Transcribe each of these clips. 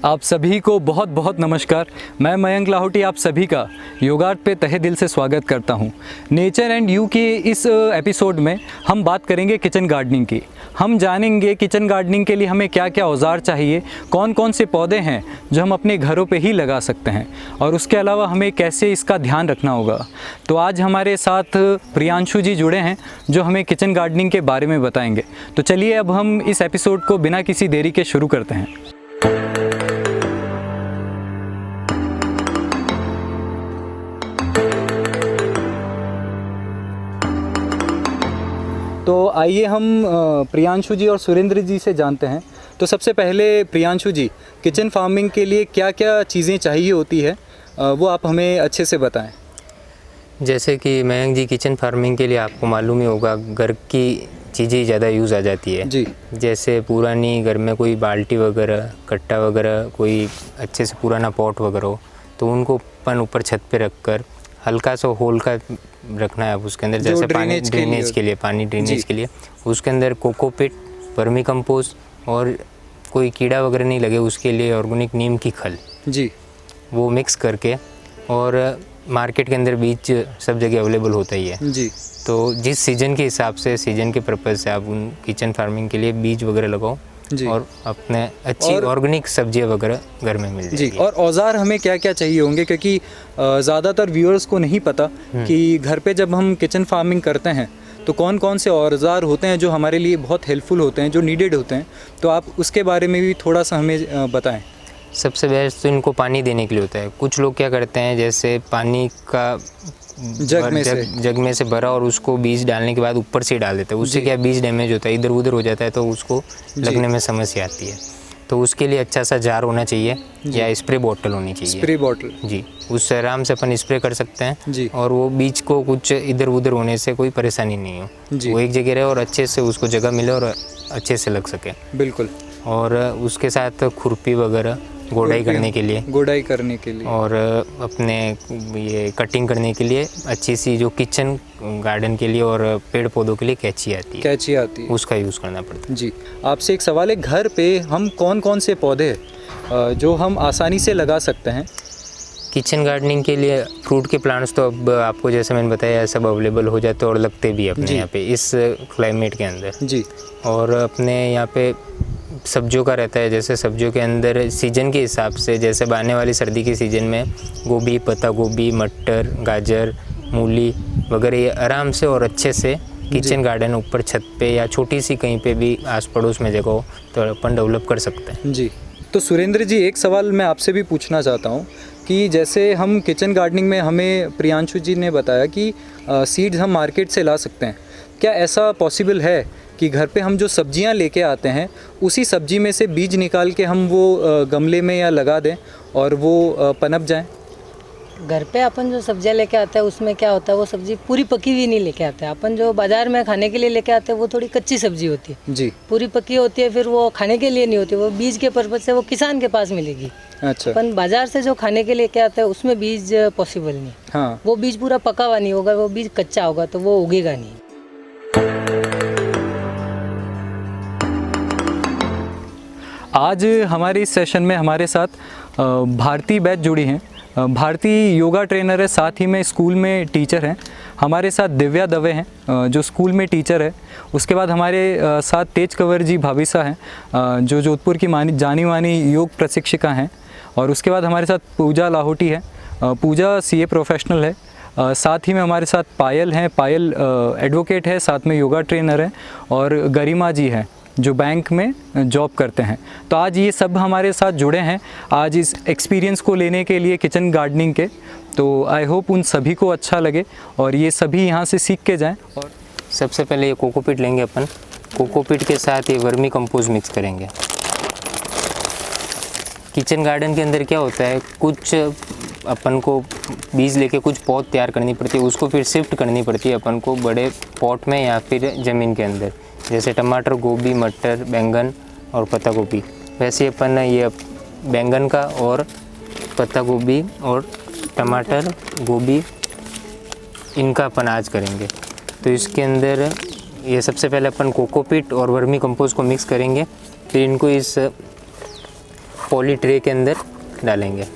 आप सभी को बहुत बहुत नमस्कार। मैं मयंक लाहौटी आप सभी का योगार्थ पे तहे दिल से स्वागत करता हूँ। नेचर एंड यू के इस एपिसोड में हम बात करेंगे किचन गार्डनिंग की। हम जानेंगे किचन गार्डनिंग के लिए हमें क्या क्या औजार चाहिए, कौन कौन से पौधे हैं जो हम अपने घरों पे ही लगा सकते हैं और उसके अलावा हमें कैसे इसका ध्यान रखना होगा। तो आज हमारे साथ प्रियांशु जी जुड़े हैं जो हमें किचन गार्डनिंग के बारे में बताएंगे। तो चलिए अब हम इस एपिसोड को बिना किसी देरी के शुरू करते हैं। तो आइए हम प्रियांशु जी और सुरेंद्र जी से जानते हैं। तो सबसे पहले प्रियांशु जी, किचन फार्मिंग के लिए क्या क्या चीज़ें चाहिए होती है वो आप हमें अच्छे से बताएं। जैसे कि मयंक जी, किचन फार्मिंग के लिए आपको मालूम ही होगा घर की चीज़ें ज़्यादा यूज़ आ जाती है जी। जैसे पुरानी घर में कोई बाल्टी वगैरह, कट्टा वगैरह, कोई अच्छे से पुराना पॉट वगैरह हो तो उनको अपन ऊपर छत पे रख कर हल्का सा होल का रखना है उसके अंदर, जैसे पानी ड्रेनेज के लिए, पानी ड्रेनेज के लिए उसके अंदर कोकोपिट, वर्मी कंपोस्ट और कोई कीड़ा वगैरह नहीं लगे उसके लिए ऑर्गेनिक नीम की खल जी वो मिक्स करके, और मार्केट के अंदर बीज सब जगह अवेलेबल होता ही है जी। तो जिस सीज़न के हिसाब से, सीज़न के पर्पज़ से आप उन किचन फार्मिंग के लिए बीज वगैरह लगाओ और अपने अच्छी ऑर्गेनिक सब्जियां वगैरह घर में मिल जाएगी। जी। और औजार हमें क्या क्या चाहिए होंगे, क्योंकि ज़्यादातर व्यूअर्स को नहीं पता कि घर पे जब हम किचन फार्मिंग करते हैं तो कौन कौन से औजार होते हैं जो हमारे लिए बहुत हेल्पफुल होते हैं, जो नीडेड होते हैं। तो आप उसके बारे में भी थोड़ा सा हमें बताएं। सबसे बेस्ट तो इनको पानी देने के लिए होता है। कुछ लोग क्या करते हैं, जैसे पानी का जग में से भरा और उसको बीज डालने के बाद ऊपर से डाल देते हैं, उससे क्या बीज डैमेज होता है, इधर उधर हो जाता है तो उसको लगने में समस्या आती है। तो उसके लिए अच्छा सा जार होना चाहिए या स्प्रे बॉटल होनी चाहिए। स्प्रे बॉटल जी, उससे आराम से अपन स्प्रे कर सकते हैं जी। और वो बीज को कुछ इधर उधर होने से कोई परेशानी नहीं हो, वो एक जगह रहे और अच्छे से उसको जगह मिले और अच्छे से लग सके। बिल्कुल। और उसके साथ खुरपी वगैरह गोडाई करने के लिए और अपने ये कटिंग करने के लिए अच्छी सी जो किचन गार्डन के लिए और पेड़ पौधों के लिए कैंची आती है, उसका यूज़ करना पड़ता है। जी। आपसे एक सवाल है, घर पे हम कौन कौन से पौधे जो हम आसानी से लगा सकते हैं किचन गार्डनिंग के लिए? फ्रूट के प्लांट्स तो अब आपको जैसे मैंने बताया सब अवेलेबल हो जाते हैं और लगते भी अपने यहाँ पे इस क्लाइमेट के अंदर जी। और अपने यहाँ पे सब्जियों का रहता है, जैसे सब्जियों के अंदर सीजन के हिसाब से, जैसे आने वाली सर्दी के सीज़न में गोभी, पत्ता गोभी, मटर, गाजर, मूली वगैरह ये आराम से और अच्छे से किचन गार्डन ऊपर छत पे या छोटी सी कहीं पे भी आस पड़ोस में जगह हो तो अपन डेवलप कर सकते हैं जी। तो सुरेंद्र जी, एक सवाल मैं आपसे भी पूछना चाहता हूँ कि जैसे हम किचन गार्डनिंग में, हमें प्रियांशु जी ने बताया कि सीड्स हम मार्केट से ला सकते हैं। क्या ऐसा पॉसिबल है कि घर पे हम जो सब्जियां लेके आते हैं उसी सब्जी में से बीज निकाल के हम वो गमले में या लगा दें और वो पनप जाएं? घर पे अपन जो सब्जियां लेके आते हैं उसमें क्या होता है, वो सब्जी पूरी पकी हुई नहीं लेके आते हैं। अपन जो बाजार में खाने के लिए लेके आते हैं वो थोड़ी कच्ची सब्जी होती है जी। पूरी पकी होती है, फिर वो खाने के लिए नहीं होती, वो बीज के पर्पज से वो किसान के पास मिलेगी। अच्छा। अपन बाजार से जो खाने के लिए लेके आते हैं उसमें बीज पॉसिबल नहीं। हाँ। वो बीज पूरा पका हुआ नहीं होगा, वो बीज कच्चा होगा तो वो उगेगा नहीं। आज हमारे इस सेशन में हमारे साथ भारती बैच जुड़ी हैं। भारती योगा ट्रेनर है, साथ ही में स्कूल में टीचर हैं। हमारे साथ दिव्या दवे हैं जो स्कूल में टीचर है। उसके बाद हमारे साथ तेज कंवर जी भाविसा हैं जो जोधपुर की जानी मानी योग प्रशिक्षिका हैं। और उसके बाद हमारे साथ पूजा लाहौटी है, पूजा CA प्रोफेशनल है। साथ ही में हमारे साथ पायल हैं, पायल एडवोकेट है, साथ में योगा ट्रेनर है। और गरिमा जी हैं जो बैंक में जॉब करते हैं। तो आज ये सब हमारे साथ जुड़े हैं आज इस एक्सपीरियंस को लेने के लिए किचन गार्डनिंग के। तो आई होप उन सभी को अच्छा लगे और ये सभी यहाँ से सीख के जाएं। और सबसे पहले ये कोकोपीट लेंगे अपन, कोकोपीट के साथ ये वर्मी कंपोस्ट मिक्स करेंगे। किचन गार्डन के अंदर क्या होता है, कुछ अपन को बीज लेके कुछ पौध तैयार करनी पड़ती है, उसको फिर शिफ्ट करनी पड़ती है अपन को बड़े पॉट में या फिर ज़मीन के अंदर, जैसे टमाटर, गोभी, मटर, बैंगन और पत्ता गोभी। वैसे अपन ये बैंगन का और पत्ता गोभी और टमाटर, गोभी इनका अपन आज करेंगे। तो इसके अंदर ये सबसे पहले अपन कोकोपीट और वर्मी कंपोस्ट को मिक्स करेंगे, फिर इनको इस पॉली ट्रे के अंदर डालेंगे।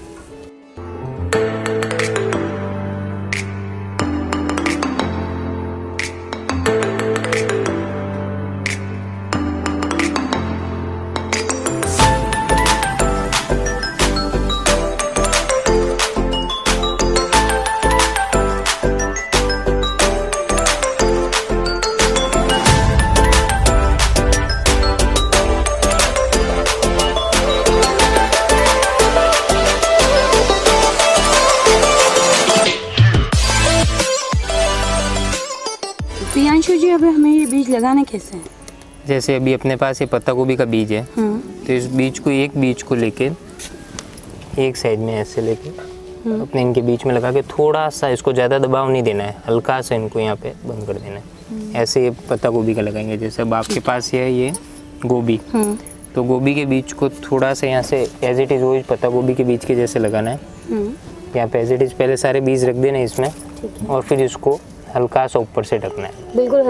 प्रियांशु जी, अभी हमें ये बीज लगाने कैसे हैं? जैसे अभी अपने पास ये पत्ता गोभी का बीज है, तो इस बीज को लेके एक साइड में ऐसे लेके अपने इनके बीच में लगा के थोड़ा सा, इसको ज़्यादा दबाव नहीं देना है, हल्का सा इनको यहाँ पे बंद कर देना है। ऐसे ये पत्ता गोभी का लगाएंगे। जैसे अब आपके पास ये गोभी, तो गोभी के बीज को थोड़ा सा यहाँ से एज इट इज़ वो पत्ता गोभी के बीज के जैसे लगाना है। यहाँ पे एज इट इज़ पहले सारे बीज रख देना है इसमें, और फिर इसको हल्का सा ऊपर से ढकना है। बिल्कुल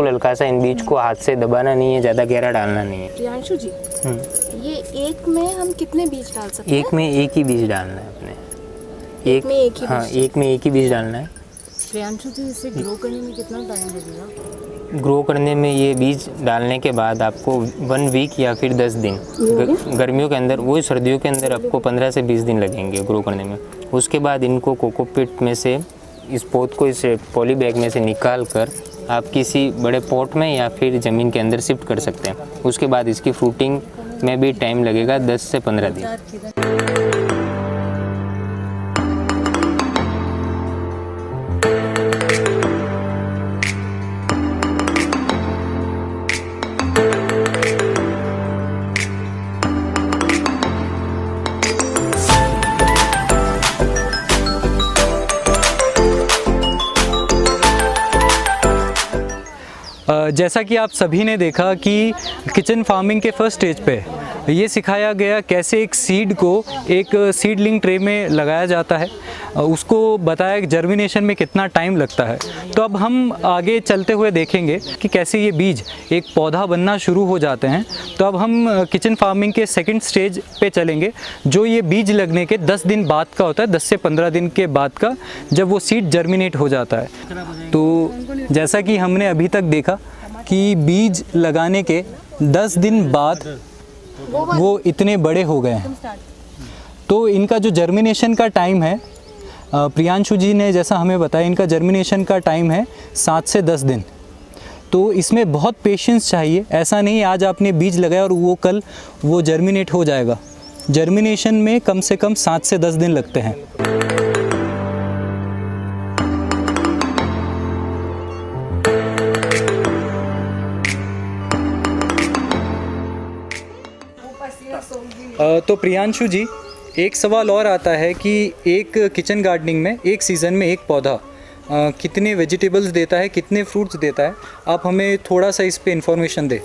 हल्का सा। इन बीज को हाथ से दबाना नहीं है, ज़्यादा गहरा डालना नहीं है। प्रियांशु जी, ये एक में हम कितने बीज डाल सकते हैं? एक में एक ही बीज डालना है अपने। एक में एक ही बीज डालना है। प्रियांशु जी, इसे ग्रो करने में कितना टाइम लगेगा? ग्रो करने में ये बीज डालने के बाद आपको 1 वीक या फिर 10 दिन, गर्मियों के अंदर, वही सर्दियों के अंदर आपको 15 से 20 दिन लगेंगे ग्रो करने में। उसके बाद इनको कोकोपीट में से, इस पौध को इस पॉली बैग में से निकाल कर आप किसी बड़े पॉट में या फिर ज़मीन के अंदर शिफ्ट कर सकते हैं। उसके बाद इसकी फ्रूटिंग में भी टाइम लगेगा 10 से 15 दिन। जैसा कि आप सभी ने देखा कि किचन फार्मिंग के फर्स्ट स्टेज पे ये सिखाया गया कैसे एक सीड को एक सीडलिंग ट्रे में लगाया जाता है, उसको बताया कि जर्मिनेशन में कितना टाइम लगता है। तो अब हम आगे चलते हुए देखेंगे कि कैसे ये बीज एक पौधा बनना शुरू हो जाते हैं। तो अब हम किचन फार्मिंग के सेकंड स्टेज पे चलेंगे, जो ये बीज लगने के 10 दिन बाद का होता है, 10 से 15 दिन के बाद का, जब वो सीड जर्मिनेट हो जाता है। तो जैसा कि हमने अभी तक देखा कि बीज लगाने के 10 दिन बाद वो इतने बड़े हो गए हैं। तो इनका जो जर्मिनेशन का टाइम है, प्रियांशु जी ने जैसा हमें बताया, इनका जर्मिनेशन का टाइम है 7 से 10 दिन। तो इसमें बहुत पेशेंस चाहिए। ऐसा नहीं आज आपने बीज लगाया और वो कल वो जर्मिनेट हो जाएगा। जर्मिनेशन में कम से कम 7 से 10 दिन लगते हैं। तो प्रियांशु जी, एक सवाल और आता है कि एक किचन गार्डनिंग में एक सीज़न में एक पौधा कितने वेजिटेबल्स देता है, कितने फ्रूट्स देता है? आप हमें थोड़ा सा इस पे इंफॉर्मेशन दें।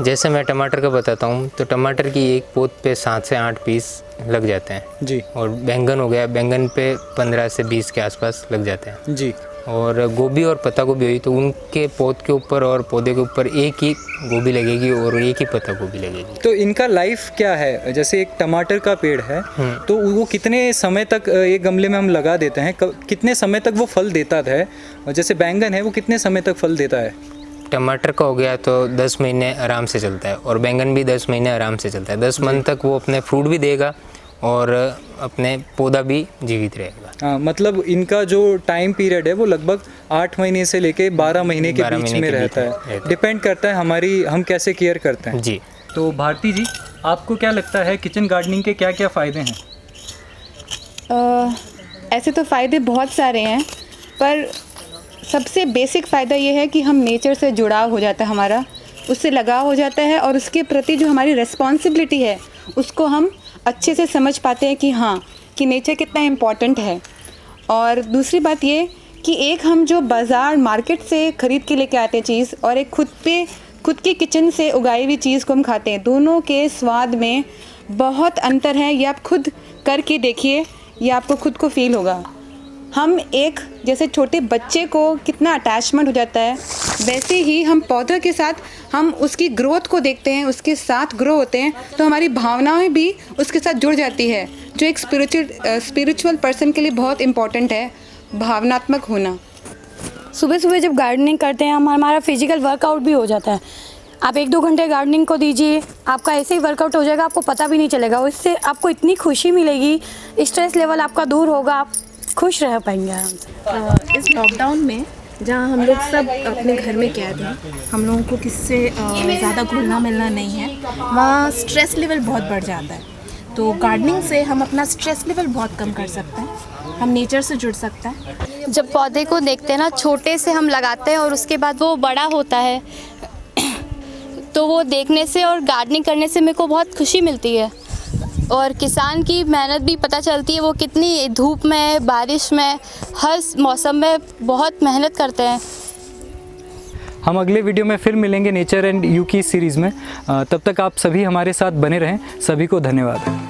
जैसे मैं टमाटर का बताता हूँ, तो टमाटर की एक पौध पे 7 से 8 पीस लग जाते हैं जी। और बैंगन हो गया, बैंगन पे 15 से 20 के आसपास लग जाते हैं जी। और गोभी और पत्ता गोभी हुई तो उनके पौध के ऊपर और पौधे के ऊपर एक ही गोभी लगेगी और एक ही पत्ता गोभी लगेगी। तो इनका लाइफ क्या है? जैसे एक टमाटर का पेड़ है, तो वो कितने समय तक एक गमले में हम लगा देते हैं, कितने समय तक वो फल देता है? और जैसे बैंगन है, वो कितने समय तक फल देता है? टमाटर का हो गया तो 10 महीने आराम से चलता है और बैंगन भी 10 महीने आराम से चलता है। 10 मंथ तक वो अपने फ्रूट भी देगा और अपने पौधा भी जीवित रहेगा। हाँ, मतलब इनका जो टाइम पीरियड है वो लगभग 8 महीने से लेके 12 महीने के बीच में रहता है। डिपेंड करता है हम कैसे केयर करते हैं जी। तो भारती जी, आपको क्या लगता है किचन गार्डनिंग के क्या क्या फ़ायदे हैं? ऐसे तो फ़ायदे बहुत सारे हैं, पर सबसे बेसिक फ़ायदा ये है कि हम नेचर से जुड़ाव हो जाता है, हमारा उससे लगाव हो जाता है और उसके प्रति जो हमारी रिस्पॉन्सिबिलिटी है उसको हम अच्छे से समझ पाते हैं कि हाँ, कि नेचर कितना इम्पॉर्टेंट है। और दूसरी बात ये कि एक हम जो बाज़ार मार्केट से ख़रीद के लेके आते हैं चीज़, और एक खुद की किचन से उगाई हुई चीज़ को हम खाते हैं, दोनों के स्वाद में बहुत अंतर है। ये आप खुद करके देखिए, ये आपको खुद को फील होगा। हम एक जैसे छोटे बच्चे को कितना अटैचमेंट हो जाता है, वैसे ही हम पौधे के साथ हम उसकी ग्रोथ को देखते हैं, उसके साथ ग्रो होते हैं, तो हमारी भावनाएं भी उसके साथ जुड़ जाती है, जो एक स्पिरिचुअल पर्सन के लिए बहुत इम्पॉर्टेंट है, भावनात्मक होना। सुबह सुबह जब गार्डनिंग करते हैं हमारा फिजिकल वर्कआउट भी हो जाता है। आप 1-2 घंटे गार्डनिंग को दीजिए, आपका ऐसे ही वर्कआउट हो जाएगा, आपको पता भी नहीं चलेगा। इससे आपको इतनी खुशी मिलेगी, स्ट्रेस लेवल आपका दूर होगा, आप खुश रह पाएंगे आराम से। इस लॉकडाउन में जहाँ हम लोग सब अपने घर में कैद हैं, हम लोगों को किससे ज़्यादा घुलना मिलना नहीं है, वहाँ स्ट्रेस लेवल बहुत बढ़ जाता है। तो गार्डनिंग से हम अपना स्ट्रेस लेवल बहुत कम कर सकते हैं, हम नेचर से जुड़ सकते हैं। जब पौधे को देखते हैं ना, छोटे से हम लगाते हैं और उसके बाद वो बड़ा होता है, तो वो देखने से और गार्डनिंग करने से मेरे को बहुत खुशी मिलती है। और किसान की मेहनत भी पता चलती है, वो कितनी धूप में, बारिश में, हर मौसम में बहुत मेहनत करते हैं। हम अगले वीडियो में फिर मिलेंगे नेचर एंड यू की सीरीज़ में। तब तक आप सभी हमारे साथ बने रहें। सभी को धन्यवाद।